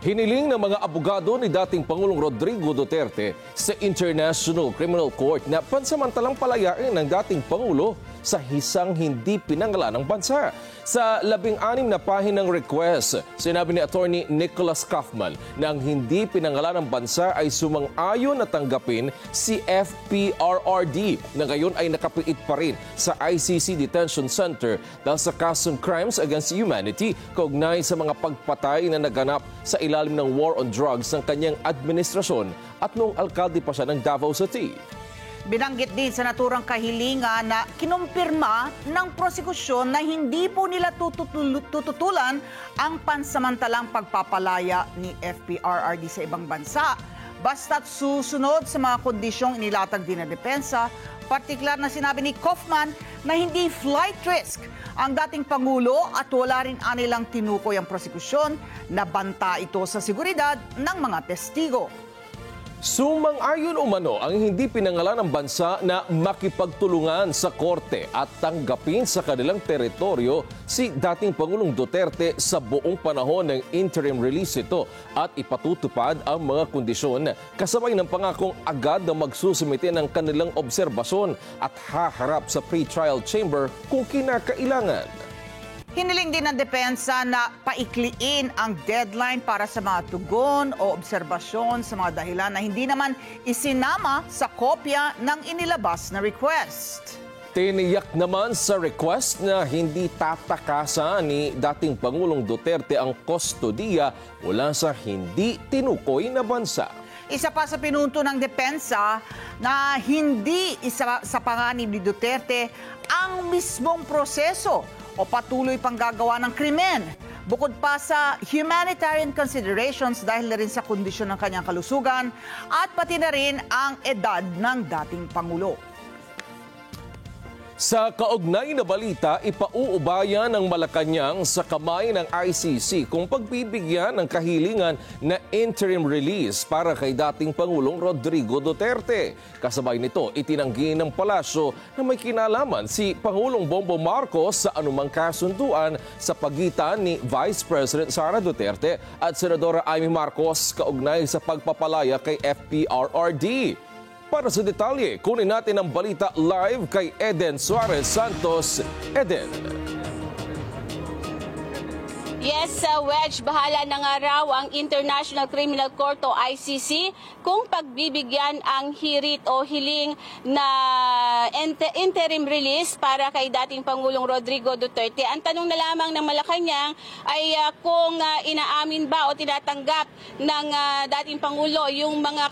Hiniling ng mga abogado ni dating Pangulong Rodrigo Duterte sa International Criminal Court na pansamantalang palayain ng dating Pangulo sa hisang hindi pinangalanang bansa. Sa 16 na pahinang request, sinabi ni Attorney Nicholas Kaufman na ang hindi pinangalanang bansa ay sumang-ayon na tanggapin si FPRRD na ngayon ay nakapiit pa rin sa ICC Detention Center dahil sa kasong Crimes Against Humanity kaugnay sa mga pagpatay na naganap sa ilalim ng war on drugs ng kanyang administrasyon at noong alkalde pa siya ng Davao City. Binanggit din sa naturang kahilingan na kinumpirma ng prosekusyon na hindi po nila tututulan ang pansamantalang pagpapalaya ni FPRRD sa ibang bansa. Basta't susunod sa mga kondisyong inilatag din ng depensa, partikular na sinabi ni Kaufman na hindi flight risk ang dating Pangulo at wala rin anilang tinukoy ang prosekusyon na banta ito sa seguridad ng mga testigo. Sumang-ayon umano ang hindi pinangalanang bansa na makipagtulungan sa korte at tanggapin sa kanilang teritoryo si dating Pangulong Duterte sa buong panahon ng interim release ito at ipatutupad ang mga kondisyon kasabay ng pangakong agad na magsusumite ng kanilang obserbasyon at haharap sa pre-trial chamber kung kinakailangan. Hiniling din ng depensa na paikliin ang deadline para sa mga tugon o obserbasyon sa mga dahilan na hindi naman isinama sa kopya ng inilabas na request. Tiniyak naman sa request na hindi tatakasan ni dating Pangulong Duterte ang kustodiya mula sa hindi tinukoy na bansa. Isa pa sa pinunto ng depensa na hindi isa sa panganib ni Duterte ang mismong proseso o patuloy pang gagawa ng krimen. Bukod pa sa humanitarian considerations dahil na rin sa kondisyon ng kanyang kalusugan at pati na rin ang edad ng dating Pangulo. Sa kaugnay na balita, ipauubaya ng Malacanang sa kamay ng ICC kung pagbibigyan ng kahilingan na interim release para kay dating Pangulong Rodrigo Duterte. Kasabay nito, itinanggi ng palasyo na may kinalaman si Pangulong Bongbong Marcos sa anumang kasunduan sa pagitan ni Vice President Sara Duterte at Senadora Amy Marcos kaugnay sa pagpapalaya kay FPRRD. Para sa detalye, kunin natin ang balita live kay Eden Suarez Santos. Eden. Yes, Wedge, bahala na nga raw ang International Criminal Court o ICC kung pagbibigyan ang hirit o hiling na interim release para kay dating Pangulong Rodrigo Duterte. Ang tanong na lamang ng Malacanang ay kung inaamin ba o tinatanggap ng dating Pangulo yung mga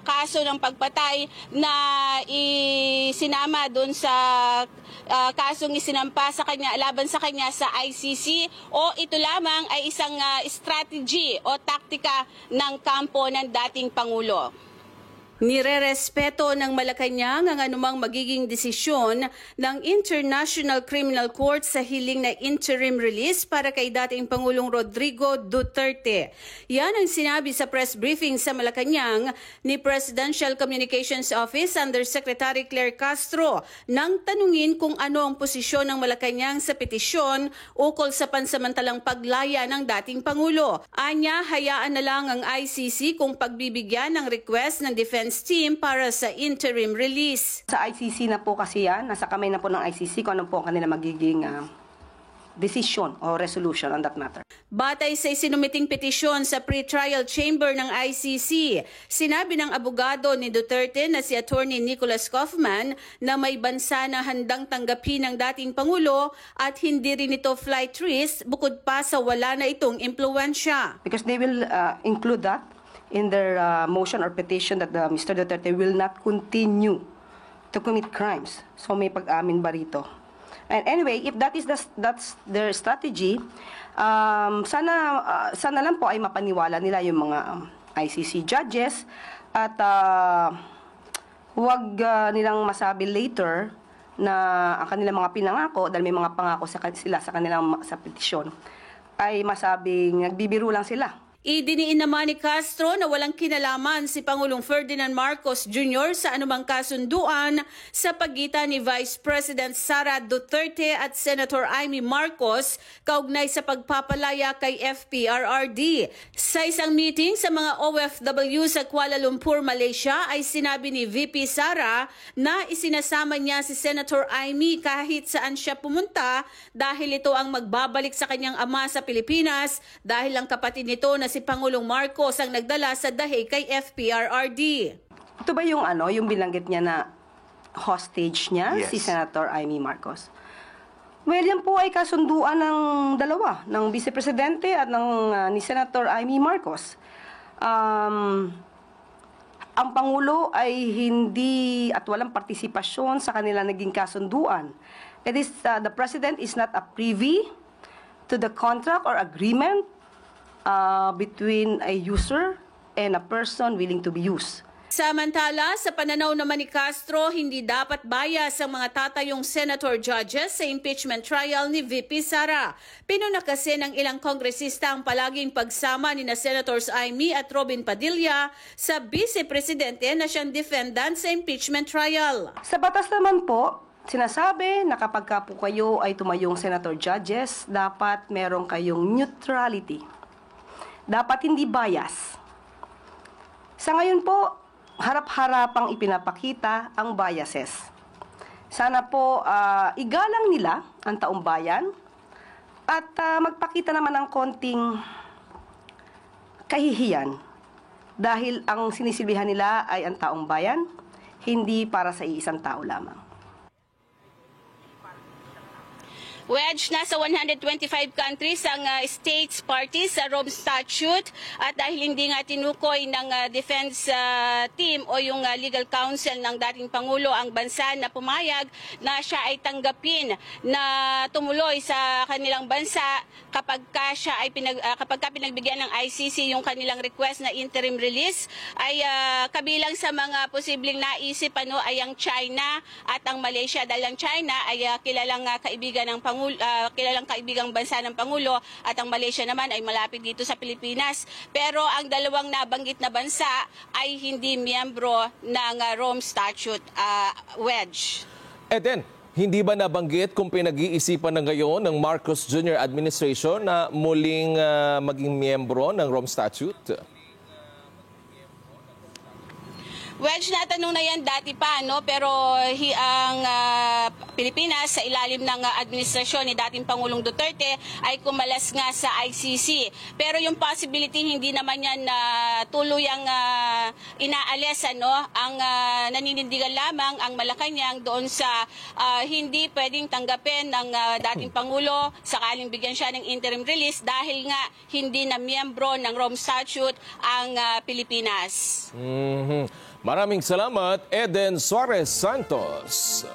kaso ng pagpatay na isinama doon sa kasong isinampa sa kanya, laban sa kanya sa ICC, o ito lamang ay isang strategy o taktika ng kampo ng dating Pangulo. Nirerespeto ng Malacanang ang anumang magiging desisyon ng International Criminal Court sa hiling na interim release para kay dating Pangulong Rodrigo Duterte. Yan ang sinabi sa press briefing sa Malacanang ni Presidential Communications Office Undersecretary Claire Castro nang tanungin kung ano ang posisyon ng Malacanang sa petisyon ukol sa pansamantalang paglaya ng dating Pangulo. Anya, hayaan na lang ang ICC kung pagbibigyan ng request ng defense team para sa interim release. Sa ICC na po kasi yan, nasa kamay na po ng ICC kung ano po ang kanila magiging decision o resolution on that matter. Batay sa isinumiting petisyon sa pre-trial chamber ng ICC, sinabi ng abogado ni Duterte na si Attorney Nicholas Kaufman na may bansa na handang tanggapin ng dating Pangulo at hindi rin ito flight risk bukod pa sa wala na itong impluwensya. Because they will include that in their motion or petition that Mr. Duterte will not continue to commit crimes. So may pag-amin ba rito? And anyway, if that's their strategy, sana lang po ay mapaniwala nila yung mga ICC judges at huwag nilang masabi later na ang kanilang mga pinangako, dahil may mga pangako sila sa kanilang sa petisyon, ay masabing nagbibiro lang sila. Idiniin naman ni Castro na walang kinalaman si Pangulong Ferdinand Marcos Jr. sa anumang kasunduan sa pagitan ni Vice President Sara Duterte at Senator Amy Marcos kaugnay sa pagpapalaya kay FPRRD. Sa isang meeting sa mga OFW sa Kuala Lumpur, Malaysia ay sinabi ni VP Sara na isinasama niya si Senator Amy kahit saan siya pumunta dahil ito ang magbabalik sa kanyang ama sa Pilipinas dahil ang kapatid nito na si Pangulong Marcos ang nagdala sa dahi kay FPRRD. Ito ba yung binanggit niya na hostage niya, Yes. si Senator Amy Marcos? Well, yan po ay kasunduan ng dalawa, ng Vice Presidente at ni Senator Amy Marcos. Ang Pangulo ay hindi at walang partisipasyon sa kanila naging kasunduan. It is, the President is not a privy to the contract or agreement between a user and a person willing to be used. Samantala, sa pananaw naman ni Castro, hindi dapat bias ang mga tatayong senator judges sa impeachment trial ni VP Sara. Pinuna kasi ng ilang kongresista ang palaging pagsama ni na Senators Amy at Robin Padilla sa vice-presidente na siyang defendant sa impeachment trial. Sa batas naman po, sinasabi na kapag ka po kayo ay tumayong senator judges, dapat meron kayong neutrality. Dapat hindi bias. Sa ngayon po, harap-harapang ipinapakita ang biases. Sana po igalang nila ang taong bayan at magpakita naman ng konting kahihiyan dahil ang sinisilbihan nila ay ang taong bayan, hindi para sa iisang tao lamang. Wedge, nasa 125 countries ang states parties sa Rome Statute at dahil hindi nga tinukoy ng defense team o yung legal counsel ng dating Pangulo ang bansa na pumayag na siya ay tanggapin na tumuloy sa kanilang bansa kapag pinagbigyan ng ICC yung kanilang request na interim release ay kabilang sa mga posibleng naisip ay ang China at ang Malaysia dahil ang China ay kilalang kaibigan ng kilalang kaibigang bansa ng Pangulo at ang Malaysia naman ay malapit dito sa Pilipinas. Pero ang dalawang nabanggit na bansa ay hindi miyembro ng Rome Statute, Wedge. Eden, hindi ba nabanggit kung pinag-iisipan na ngayon ng Marcos Jr. administration na muling maging miyembro ng Rome Statute? Wedge, natanong na yan dati pa, no? Pero ang Pilipinas sa ilalim ng administrasyon ni dating Pangulong Duterte ay kumalas nga sa ICC. Pero yung possibility hindi naman yan tuluyang inaalis, ano? Ang naninindigan lamang ang Malacanang doon sa hindi pwedeng tanggapin ng dating Pangulo sakaling bigyan siya ng interim release dahil nga hindi na miyembro ng Rome Statute ang Pilipinas. Maraming salamat, Eden Suarez Santos.